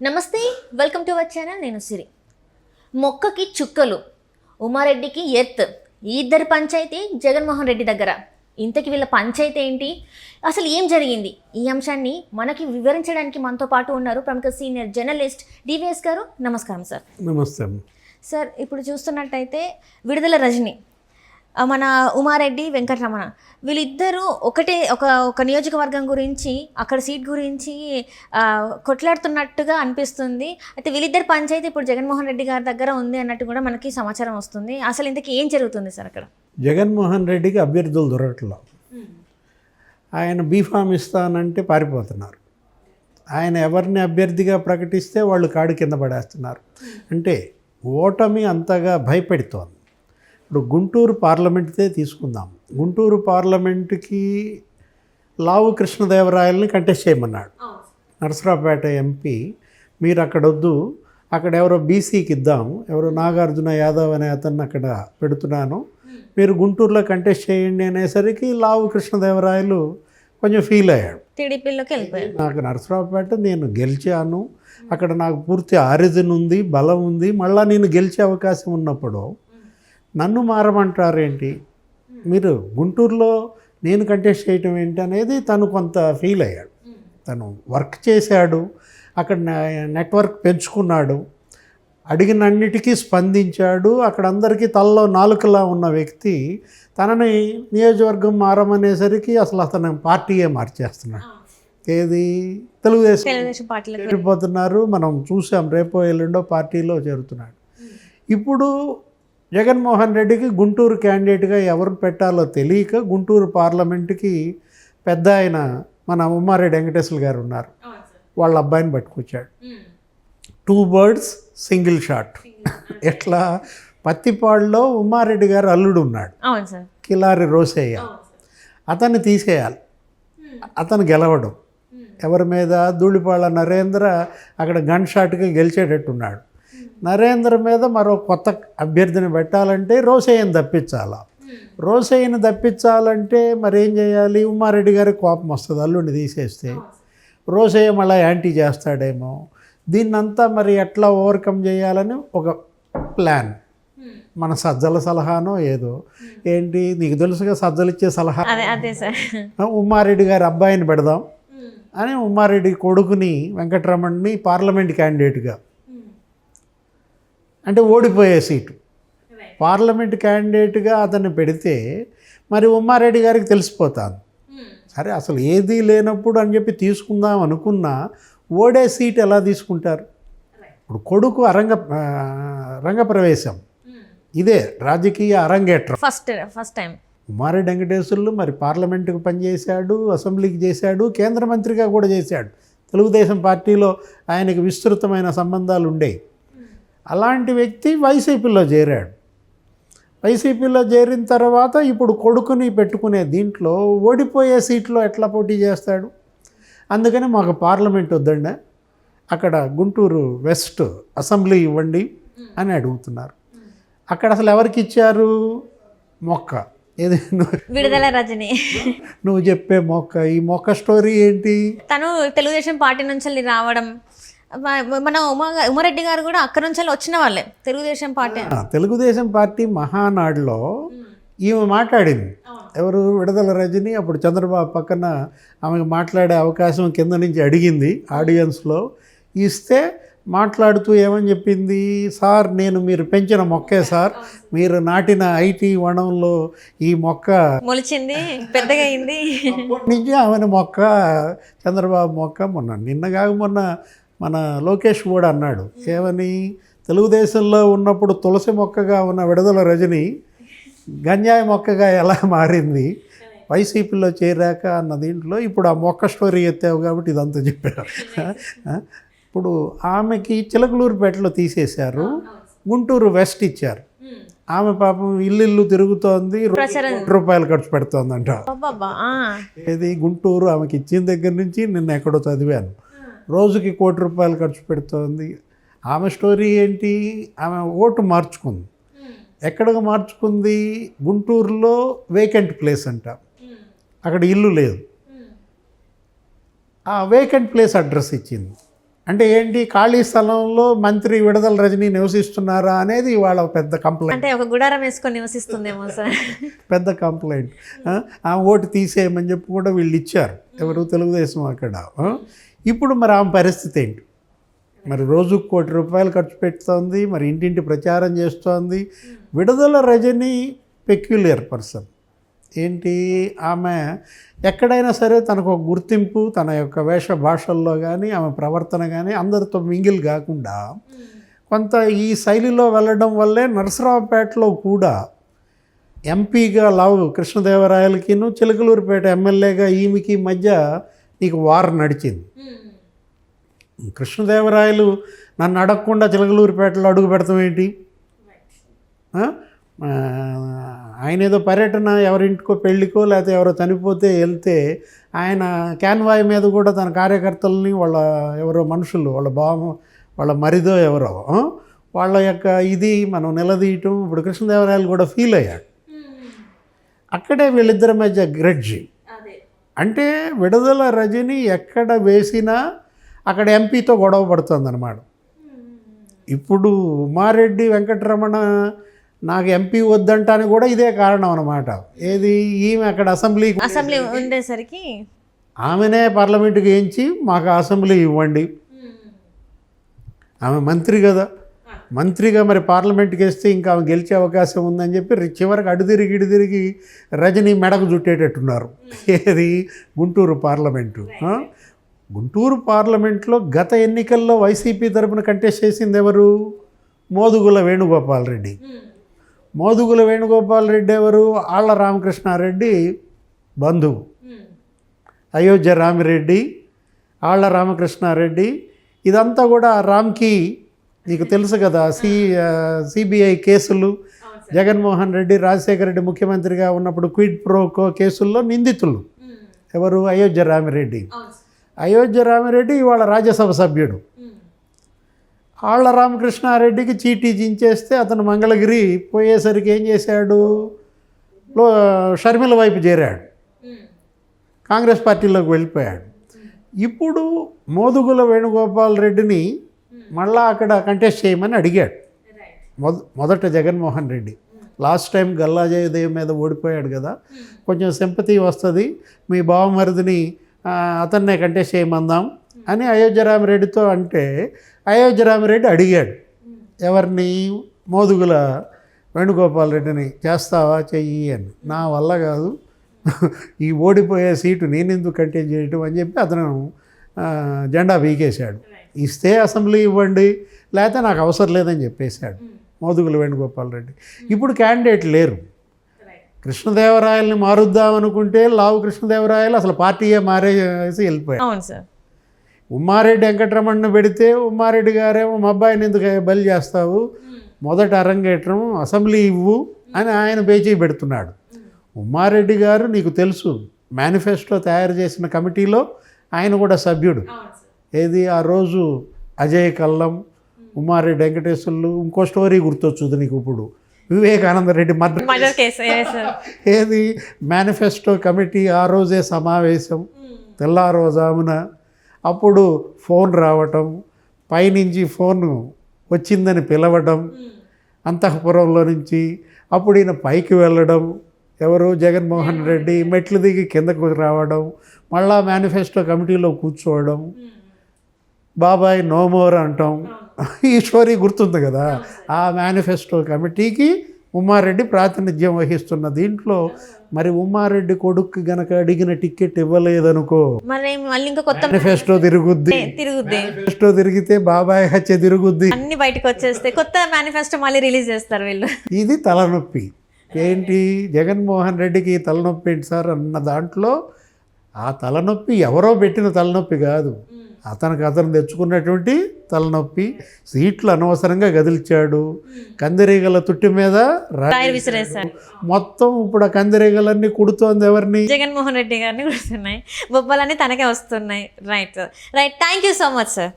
నమస్తే, welcome to our channel. నేను సిరి. మొక్కకి చుక్కలు, ఉమారెడ్డికి ఎర్త్, ఈ ఇద్దరి పంచాయితీ జగన్మోహన్ రెడ్డి దగ్గర. ఇంతకి వీళ్ళ పంచాయితీ ఏంటి, అసలు ఏం జరిగింది, ఈ అంశాన్ని మనకి వివరించడానికి మనతో పాటు ఉన్నారు ప్రముఖ సీనియర్ జర్నలిస్ట్ డివిఎస్ గారు. నమస్కారం సార్. నమస్తే సార్. ఇప్పుడు చూస్తున్నట్టయితే విడుదల రజని, మన ఉమారెడ్డి, వెంకటరమణ, వీళ్ళిద్దరూ ఒక నియోజకవర్గం గురించి, అక్కడ సీట్ గురించి కొట్లాడుతున్నట్టుగా అనిపిస్తుంది. అయితే వీళ్ళిద్దరు పంచాయతీ ఇప్పుడు జగన్మోహన్ రెడ్డి గారి దగ్గర ఉంది అన్నట్టు కూడా మనకి సమాచారం వస్తుంది. అసలు ఇంతకీ ఏం జరుగుతుంది సార్ అక్కడ? జగన్మోహన్ రెడ్డికి అభ్యర్థులు దొరకట్లా. ఆయన బీఫామ్ ఇస్తానంటే పారిపోతున్నారు. ఆయన ఎవరిని అభ్యర్థిగా ప్రకటిస్తే వాళ్ళు కాడు కింద పడేస్తున్నారు. అంటే ఓటమి అంతగా భయపెడుతోంది. ఇప్పుడు గుంటూరు పార్లమెంట్దే తీసుకుందాం. గుంటూరు పార్లమెంటుకి లావు కృష్ణదేవరాయలని కంటెస్ట్ చేయమన్నాడు నరసరావుపేట ఎంపీ. మీరు అక్కడ వద్దు, అక్కడ ఎవరో బీసీకి ఇద్దాం, ఎవరో నాగార్జున యాదవ్ అనే అతన్ని అక్కడ పెడుతున్నాను, మీరు గుంటూరులో కంటెస్ట్ చేయండి అనేసరికి లావు కృష్ణదేవరాయలు కొంచెం ఫీల్ అయ్యాడు. టీడీపీలోకి వెళ్ళిపోయాడు. నాకు నరసరావుపేట నేను గెలిచాను, అక్కడ నాకు పూర్తి ఆరిజిన్ ఉంది, బలం ఉంది, మళ్ళీ నేను గెలిచే అవకాశం ఉన్నప్పుడు నన్ను మారమంటారేంటి, మీరు గుంటూరులో నేను కంటెస్ట్ చేయటం ఏంటి అనేది తను కొంత ఫీల్ అయ్యాడు. తను వర్క్ చేశాడు, అక్కడ నెట్వర్క్ పెంచుకున్నాడు, అడిగినన్నిటికీ స్పందించాడు. అక్కడ అందరికీ తలలో నాలుకలా ఉన్న వ్యక్తి తనని నియోజకవర్గం మారమనేసరికి అసలు అతను పార్టీయే మార్చేస్తున్నాడు. ఏది తెలుగుదేశం పార్టీలో చేరిపోతున్నారు. మనం చూసాం, రేపో ఎల్లుండో పార్టీలో చేరుతున్నాడు. ఇప్పుడు జగన్మోహన్ రెడ్డికి గుంటూరు క్యాండిడేట్గా ఎవరు పెట్టాలో తెలియక గుంటూరు పార్లమెంటుకి పెద్ద ఆయన మన ఉమ్మారెడ్డి వెంకటేశ్వర గారు ఉన్నారు, వాళ్ళ అబ్బాయిని పట్టుకొచ్చాడు. 2 birds సింగిల్ షాట్. ఎట్లా, పత్తిపాడులో ఉమ్మారెడ్డి గారు అల్లుడు ఉన్నాడు, కిలారి రోసయ్య, అతన్ని తీసేయాలి, అతను గెలవడం. ఎవరి మీద? ధూళిపాళ్ళ నరేంద్ర అక్కడ గన్ షాట్గా గెలిచేటట్టున్నాడు. నరేంద్ర మీద మరో కొత్త అభ్యర్థిని పెట్టాలంటే రోసయ్యని తప్పించాలా. రోసయ్యని తప్పించాలంటే మరి ఏం చేయాలి? ఉమ్మారెడ్డి గారికి కోపం వస్తుంది, అల్లుడిని తీసేస్తే రోసయ్య మళ్ళీ యాంటీ చేస్తాడేమో. దీన్నంతా మరి ఎట్లా ఓవర్కమ్ చేయాలని ఒక ప్లాన్. మన సజ్జల సలహానో ఏదో, ఏంటి నీకు తెలుసుగా సజ్జలు ఇచ్చే సలహా, ఉమ్మారెడ్డి గారి అబ్బాయిని పెడదాం అని ఉమ్మారెడ్డి కొడుకుని వెంకటరమణ్ని పార్లమెంట్ క్యాండిడేట్గా, అంటే ఓడిపోయే సీటు, పార్లమెంట్ క్యాండిడేట్గా అతన్ని పెడితే మరి ఉమ్మారెడ్డి గారికి తెలిసిపోతాను. సరే, అసలు ఏదీ లేనప్పుడు అని చెప్పి తీసుకుందాం అనుకున్నా ఓడే సీట్ ఎలా తీసుకుంటారు? ఇప్పుడు కొడుకు రంగప్రవేశం, ఇదే రాజకీయ అరంగేట్రం, ఫస్ట్ టైం. ఉమ్మారెడ్డి వెంకటేశ్వర్లు మరి పార్లమెంటుకు పనిచేశాడు, అసెంబ్లీకి చేశాడు, కేంద్ర మంత్రిగా కూడా చేశాడు. తెలుగుదేశం పార్టీలో ఆయనకు విస్తృతమైన సంబంధాలు ఉండేవి. అలాంటి వ్యక్తి వైసీపీలో చేరాడు. వైసీపీలో చేరిన తర్వాత ఇప్పుడు కొడుకుని పెట్టుకునే దీంట్లో ఓడిపోయే సీట్లో ఎట్లా పోటీ చేస్తాడు? అందుకని మాకు పార్లమెంట్ వద్దండి, అక్కడ గుంటూరు వెస్ట్ అసెంబ్లీ ఇవ్వండి అని అడుగుతున్నారు. అక్కడ అసలు ఎవరికి ఇచ్చారు? మొక్క. ఏది విడుదల రజని, నువ్వు చెప్పే మొక్క. ఈ మొక్క స్టోరీ ఏంటి? తను తెలుగుదేశం పార్టీ నుంచి రావడం, మన ఉమారెడ్డి గారు కూడా అక్కడి నుంచి వచ్చిన వాళ్ళే, తెలుగుదేశం పార్టీ మహానాడులో ఈమె మాట్లాడింది. ఎవరు? విడుదల రజని. అప్పుడు చంద్రబాబు పక్కన ఆమెకు మాట్లాడే అవకాశం కింద నుంచి అడిగింది ఆడియన్స్లో. ఇస్తే మాట్లాడుతూ ఏమని చెప్పింది? సార్, నేను మీరు పెంచిన మొక్కే సార్, మీరు నాటిన ఐటీ వనంలో ఈ మొక్క మొలిచింది, పెద్దగా అయింది. నుంచి ఆమెను మొక్క, చంద్రబాబు మొక్క. మొన్న మన లోకేష్ కూడా అన్నాడు, ఏమని? తెలుగుదేశంలో ఉన్నప్పుడు తులసి మొక్కగా ఉన్న విడుదల రజని గంజాయి మొక్కగా ఎలా మారింది వైసీపీలో చేరాక అన్న దీంట్లో ఇప్పుడు ఆ మొక్క స్టోరీ ఎత్తావు కాబట్టి ఇదంతా చెప్పారు. ఇప్పుడు ఆమెకి చిలకలూరుపేటలో తీసేశారు, గుంటూరు వెస్ట్ ఇచ్చారు. ఆమె పాపం ఇల్లు తిరుగుతోంది, ₹1 ఖర్చు పెడుతోందంట. ఏది గుంటూరు ఆమెకి ఇచ్చిన దగ్గర నుంచి నిన్న ఎక్కడో చదివాను, రోజుకి ₹1 ఖర్చు పెడుతోంది. ఆమె స్టోరీ ఏంటి? ఆమె ఓటు మార్చుకుంది. ఎక్కడికి మార్చుకుంది? గుంటూరులో వేకెంట్ ప్లేస్ అంట, అక్కడ ఇల్లు లేదు, ఆ వేకెంట్ ప్లేస్ అడ్రస్ ఇచ్చింది. అంటే ఏంటి, ఖాళీ స్థలంలో మంత్రి విడుదల రజనీ నివసిస్తున్నారా అనేది వాళ్ళ పెద్ద కంప్లైంట్, అంటే ఒక గుడారం వేసుకొని నివసిస్తుందేమో సార్. పెద్ద కంప్లైంట్. ఆ ఓటు తీసేయమని చెప్పి కూడా వీళ్ళు ఇచ్చారు, ఎవరు, తెలుగుదేశం అక్కడ. ఇప్పుడు మరి ఆమె పరిస్థితి ఏంటి? మరి రోజుకు ₹1 కోటి ఖర్చు పెడుతోంది, మరి ఇంటింటి ప్రచారం చేస్తోంది. విడుదల రజనీ పెక్యులియర్ పర్సన్. ఏంటి, ఆమె ఎక్కడైనా సరే తనకు ఒక గుర్తింపు, తన యొక్క వేష భాషల్లో కానీ ఆమె ప్రవర్తన కానీ అందరితో మింగిల్ కాకుండా కొంత ఈ శైలిలో వెళ్ళడం వల్లే నరసరావుపేటలో కూడా ఎంపీగా లావు కృష్ణదేవరాయలకిను చిలకలూరుపేట ఎమ్మెల్యేగా ఈమెకి మధ్య నీకు వార్ నడిచింది. కృష్ణదేవరాయలు నన్ను అడగకుండా చిలకలూరుపేటలో అడుగు పెడతాం ఏంటి? ఆయన ఏదో పర్యటన ఎవరింటికో పెళ్ళికో లేకపోతే ఎవరో చనిపోతే వెళ్తే ఆయన క్యాన్వాయ్ మీద కూడా తన కార్యకర్తలని ఎవరో మనుషులు వాళ్ళ మరిదో ఎవరో వాళ్ళ యొక్క ఇది మనం నిలదీయటం. ఇప్పుడు కృష్ణదేవరాయలు కూడా ఫీల్ అయ్యాడు. అక్కడే వీళ్ళిద్దరి మధ్య గ్రెడ్జి. అంటే విడుదల రజని ఎక్కడ వేసినా అక్కడ ఎంపీతో గొడవ పడుతుందన్నమాట. ఇప్పుడు ఉమారెడ్డి వెంకటరమణ నాకు ఎంపీ వద్దంటానికి కూడా ఇదే కారణం అన్నమాట. ఏది, ఈమె అక్కడ అసెంబ్లీ ఉండేసరికి ఆమెనే పార్లమెంటుకి వేయించి మాకు అసెంబ్లీ ఇవ్వండి. ఆమె మంత్రి కదా, మంత్రిగా మరి పార్లమెంట్కి వేస్తే ఇంకా ఆమె గెలిచే అవకాశం ఉందని చెప్పి చివరికి అడుదిరిగి రజనీ మెడకు చుట్టేటట్టున్నారు. ఏది, గుంటూరు పార్లమెంటు. గుంటూరు పార్లమెంట్లో గత ఎన్నికల్లో వైసీపీ తరపున కంటెస్ట్ చేసింది ఎవరు? మోదుగుల వేణుగోపాలరెడ్డి. మోదుగుల వేణుగోపాలరెడ్డి ఎవరు? ఆళ్ల రామకృష్ణారెడ్డి బంధువు. అయోధ్య రామిరెడ్డి, ఆళ్ల రామకృష్ణారెడ్డి, ఇదంతా కూడా రామ్కి నీకు తెలుసు కదా, సిబిఐ కేసులు, జగన్మోహన్ రెడ్డి రాజశేఖర రెడ్డి ముఖ్యమంత్రిగా ఉన్నప్పుడు క్విడ్ ప్రోకో కేసుల్లో నిందితులు ఎవరు? అయోధ్య రామిరెడ్డి. అయోధ్య రామిరెడ్డి ఇవాళ రాజ్యసభ సభ్యుడు. ఆళ్ల రామకృష్ణారెడ్డికి చీటీ జించేస్తే అతను మంగళగిరి పోయేసరికి ఏం చేశాడు? షర్మిల వైపు చేరాడు, కాంగ్రెస్ పార్టీలోకి వెళ్ళిపోయాడు. ఇప్పుడు మోదుగుల వేణుగోపాలరెడ్డిని మళ్ళా అక్కడ కంటెస్ట్ చేయమని అడిగాడు మొదట జగన్మోహన్ రెడ్డి. లాస్ట్ టైం గల్లా జయదేవ్ మీద ఓడిపోయాడు కదా, కొంచెం సింపతి వస్తుంది, మీ బావమరిదిని అతన్నే కంటెస్ట్ చేయమందాం అని అయోధ్య రామిరెడ్డితో అంటే అయోధ్య రామిరెడ్డి అడిగాడు ఎవరిని? మోదుగుల వేణుగోపాలరెడ్డిని. చేస్తావా, చెయ్యి అని. నా వల్ల కాదు, ఈ ఓడిపోయే సీటు నేను ఎందుకు కంటెస్ట్ చేయటం అని చెప్పి అతను జెండా పీకేశాడు. ఇస్తే అసెంబ్లీ ఇవ్వండి, లేకపోతే నాకు అవసరం లేదని చెప్పేశాడు మోదుగుల వేణుగోపాలరెడ్డి. ఇప్పుడు క్యాండిడేట్ లేరు. కృష్ణదేవరాయల్ని మారుద్దామనుకుంటే లావు కృష్ణదేవరాయలు అసలు పార్టీయే మారేసి వెళ్ళిపోయారు. అవును సార్. ఉమ్మారెడ్డి వెంకటరమణను పెడితే ఉమ్మారెడ్డి గారేమో మా అబ్బాయిని ఎందుకు బలి చేస్తావు, మొదట అరంగేట్రం అసెంబ్లీ ఇవ్వు అని ఆయన పేచీ పెడుతున్నాడు. ఉమ్మారెడ్డి గారు నీకు తెలుసు, మేనిఫెస్టో తయారు చేసిన కమిటీలో ఆయన కూడా సభ్యుడు. ఏది, ఆ రోజు అజయ్ కల్లం, ఉమ్మారెడ్డి వెంకటేశ్వర్లు, ఇంకో స్టోరీ గుర్తొచ్చుది నీకు ఇప్పుడు, వివేకానంద రెడ్డి మర్డర్ కేసు. ఏది, మేనిఫెస్టో కమిటీ ఆ రోజే సమావేశం, తెల్లారోజామున. అప్పుడు ఫోన్ రావటం, పైనుంచి ఫోన్ వచ్చిందని పిలవడం అంతఃపురంలో నుంచి. అప్పుడు ఈయన పైకి వెళ్ళడం, ఎవరు, జగన్మోహన్ రెడ్డి మెట్లు దిగి కిందకు రావడం, మళ్ళా మేనిఫెస్టో కమిటీలో కూర్చోవడం, బాబాయ్ నో మోర్ అంటాం. ఈ స్టోరీ గుర్తుంది కదా. ఆ మేనిఫెస్టో కమిటీకి ఉమ్మారెడ్డి ప్రాతినిధ్యం వహిస్తున్న దీంట్లో మరి ఉమ్మారెడ్డి కొడుకు గనక అడిగిన టికెట్ ఇవ్వలేదనుకో, మరి మళ్ళీ ఇంకా కొత్త మేనిఫెస్టో తిరుగుద్ది. మేనిఫెస్టో తిరిగితే బాబాయ్ హత్య తిరుగుద్ది, అన్ని బయటకు వచ్చేస్తే కొత్త మేనిఫెస్టో మళ్ళీ రిలీజ్ చేస్తారు వీళ్ళు. ఇది తలనొప్పి. ఏంటి, జగన్మోహన్ రెడ్డికి తలనొప్పి ఏంటి సార్ అన్న దాంట్లో ఆ తలనొప్పి ఎవరో పెట్టిన తలనొప్పి కాదు, అతను తెచ్చుకున్నటువంటి తలనొప్పి. సీట్లు అనవసరంగా గదిల్చాడు, కందిరీగల తుట్టి మీద మొత్తం. ఇప్పుడు ఆ కందిరీగలన్నీ కుడుతోంది ఎవరిని? జగన్మోహన్ రెడ్డి గారిని కుడుతున్నాయి. బొబ్బలన్నీ తనకే వస్తున్నాయి. Right thank you so much sir.